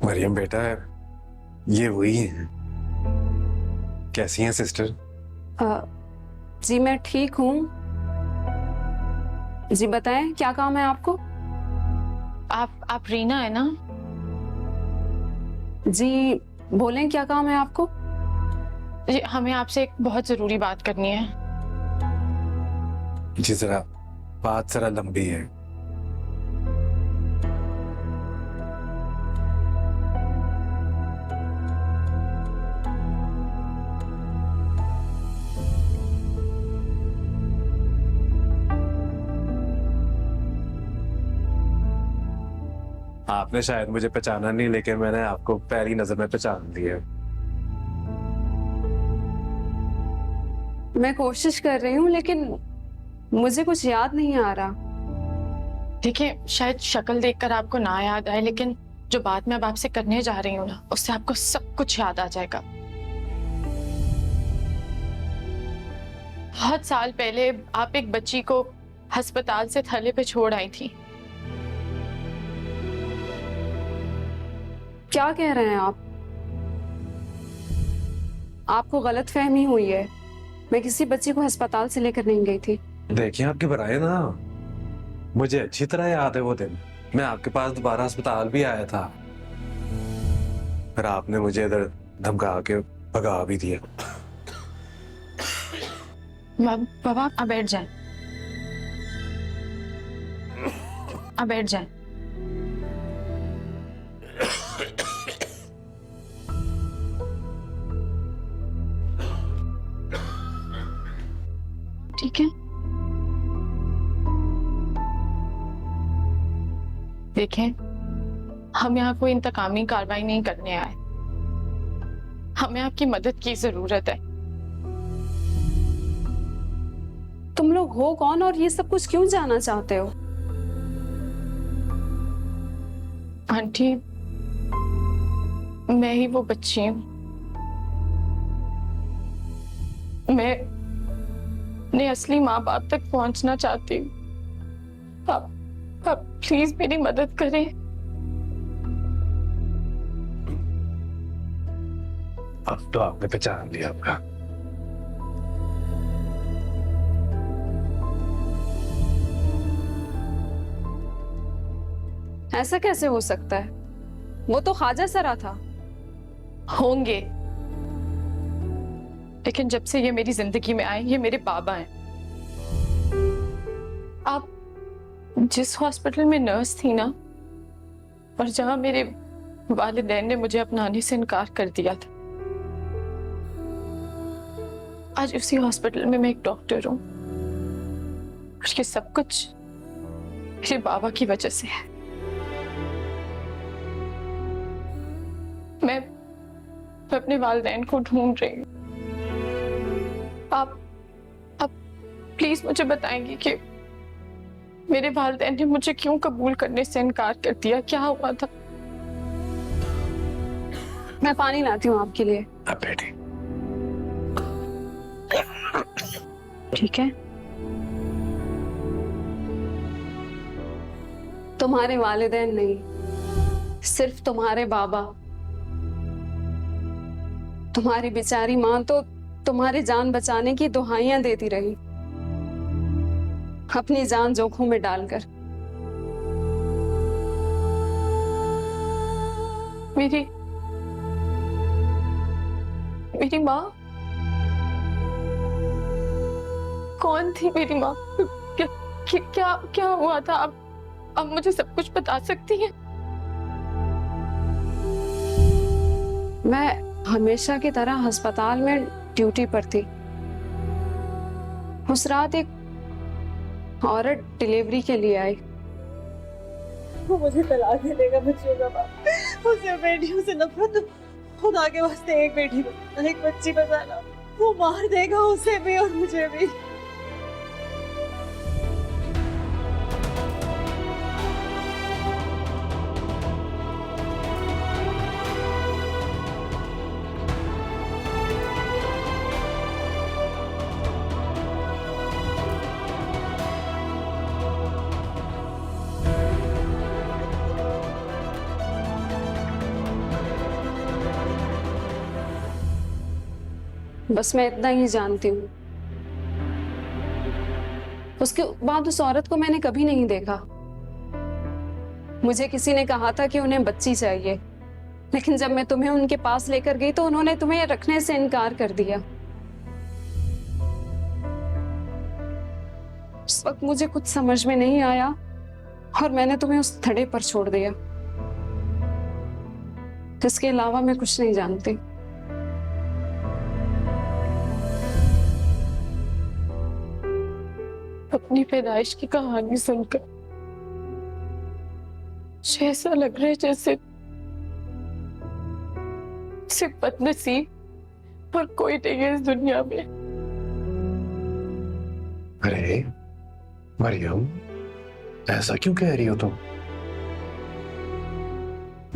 मरियम बेटा, ये वही है। कैसी हैं सिस्टर? जी मैं ठीक हूँ। जी बताएं, क्या काम है आपको? आप रीना है ना? जी बोलें, क्या काम है आपको? जी हमें आपसे एक बहुत जरूरी बात करनी है। जी जरा बात जरा लंबी है। आपने शायद मुझे पहचाना नहीं, लेकिन मैंने आपको पहली नजर में पहचान लिया। मैं कोशिश कर रही हूँ लेकिन मुझे कुछ याद नहीं आ रहा। देखिए, शायद शक्ल देखकर आपको ना याद आए, लेकिन जो बात मैं अब आपसे करने जा रही हूँ ना, उससे आपको सब कुछ याद आ जाएगा। बहुत साल पहले आप एक बच्ची को अस्पताल से थैले पे छोड़ आई थी। क्या कह रहे हैं आप? आपको गलतफहमी हुई है। मैं किसी बच्ची को अस्पताल से लेकर नहीं गई थी। देखिए आपके बराए ना, मुझे अच्छी तरह याद है वो दिन। मैं आपके पास दोबारा अस्पताल भी आया था, फिर आपने मुझे इधर धमका के भगा भी दिया। बाबा आप बैठ जाएं। आप बैठ जाएं। ठीक है। देखें, हम यहाँ कोई इंतकामी कार्रवाई नहीं करने आए। हमें आपकी मदद की जरूरत है। तुम लोग हो कौन और ये सब कुछ क्यों जानना चाहते हो? आंटी, मैं ही वो बच्ची हूँ। मैं अपने असली माँ बाप तक पहुंचना चाहती हूँ। आप प्लीज मेरी मदद करें। अब तो आपने पहचान लिया आपका। ऐसा कैसे हो सकता है? वो तो ख्वाजा सरा था। होंगे, लेकिन जब से ये मेरी जिंदगी में आए, ये मेरे बाबा हैं। आप जिस हॉस्पिटल में नर्स थी ना, और जहां मेरे वालिदैन ने मुझे अपनाने से इनकार कर दिया था, आज उसी हॉस्पिटल में मैं एक डॉक्टर हूं। और ये सब कुछ मेरे बाबा की वजह से है। मैं अपने वालिदैन को ढूंढ रही हूँ। आप प्लीज मुझे बताएंगे कि मेरे वालिदैन ने मुझे क्यों कबूल करने से इनकार कर दिया? क्या हुआ था? मैं पानी लाती हूँ आपके लिए। अब बैठे। ठीक है। तुम्हारे वालिदैन नहीं, सिर्फ तुम्हारे बाबा। तुम्हारी बेचारी माँ तो तुम्हारी जान बचाने की दुहाइयां देती रही, अपनी जान जोखिम में डालकर। मेरी माँ कौन थी? मेरी माँ क्या हुआ था? आप मुझे सब कुछ बता सकती हैं? मैं हमेशा की तरह अस्पताल में ड्यूटी पर थी। उस रात एक औरत डिलीवरी के लिए आई। वो मुझे तलाक दे देगा, बच्चियों का बाप। उसे बेटियों से नफरत। खुदा के वास्ते एक बेटी बचाना, एक बच्ची बचाना। वो मार देगा उसे भी और मुझे भी। बस मैं इतना ही जानती हूँ। उसके बाद उस औरत को मैंने कभी नहीं देखा। मुझे किसी ने कहा था कि उन्हें बच्ची चाहिए, लेकिन जब मैं तुम्हें उनके पास लेकर गई तो उन्होंने तुम्हें रखने से इनकार कर दिया। उस वक्त मुझे कुछ समझ में नहीं आया और मैंने तुम्हें उस थड़े पर छोड़ दिया। इसके अलावा मैं कुछ नहीं जानती। अपनी पैदाइश की कहानी सुनकर मुझे ऐसा लग रहा है जैसे सिर्फ बदनसीब और कोई नहीं है इस दुनिया में। अरे मरियम, ऐसा क्यों कह रही हो तुम?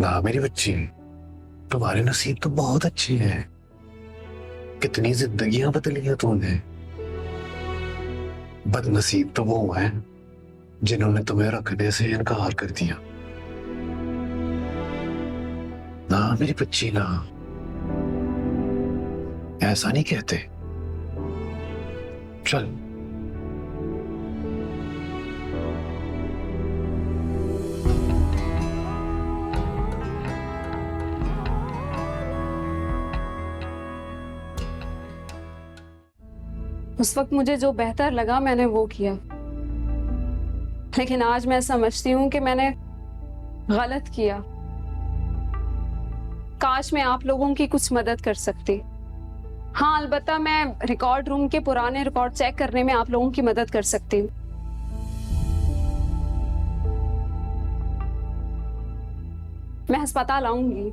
ना मेरी बच्ची, तुम्हारे नसीब तो बहुत अच्छे हैं। कितनी जिंदगियां बदली हैं तूने। बदनसीब तो वो हैं जिन्होंने तुम्हें रखने से इनकार कर दिया। ना मेरी बच्ची, ना, ऐसा नहीं कहते। चल। उस वक्त मुझे जो बेहतर लगा मैंने वो किया, लेकिन आज मैं समझती हूँ कि मैंने गलत किया। काश मैं आप लोगों की कुछ मदद कर सकती। हाँ, अलबत्ता मैं रिकॉर्ड रूम के पुराने रिकॉर्ड चेक करने में आप लोगों की मदद कर सकती हूँ। मैं अस्पताल आऊंगी।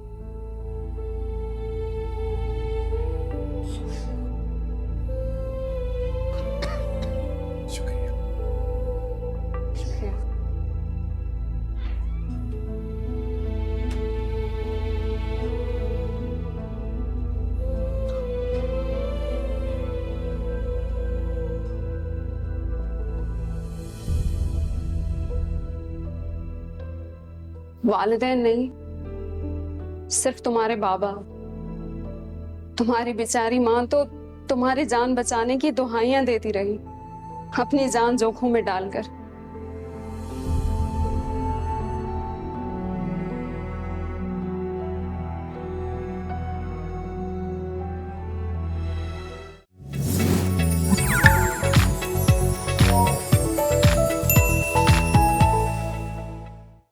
शुक्रिया। शुक्रिया। वालिदैन नहीं, सिर्फ तुम्हारे बाबा। तुम्हारी बेचारी माँ तो तुम्हारी जान बचाने की दुहाइयां देती रही, अपनी जान जोखों में डालकर।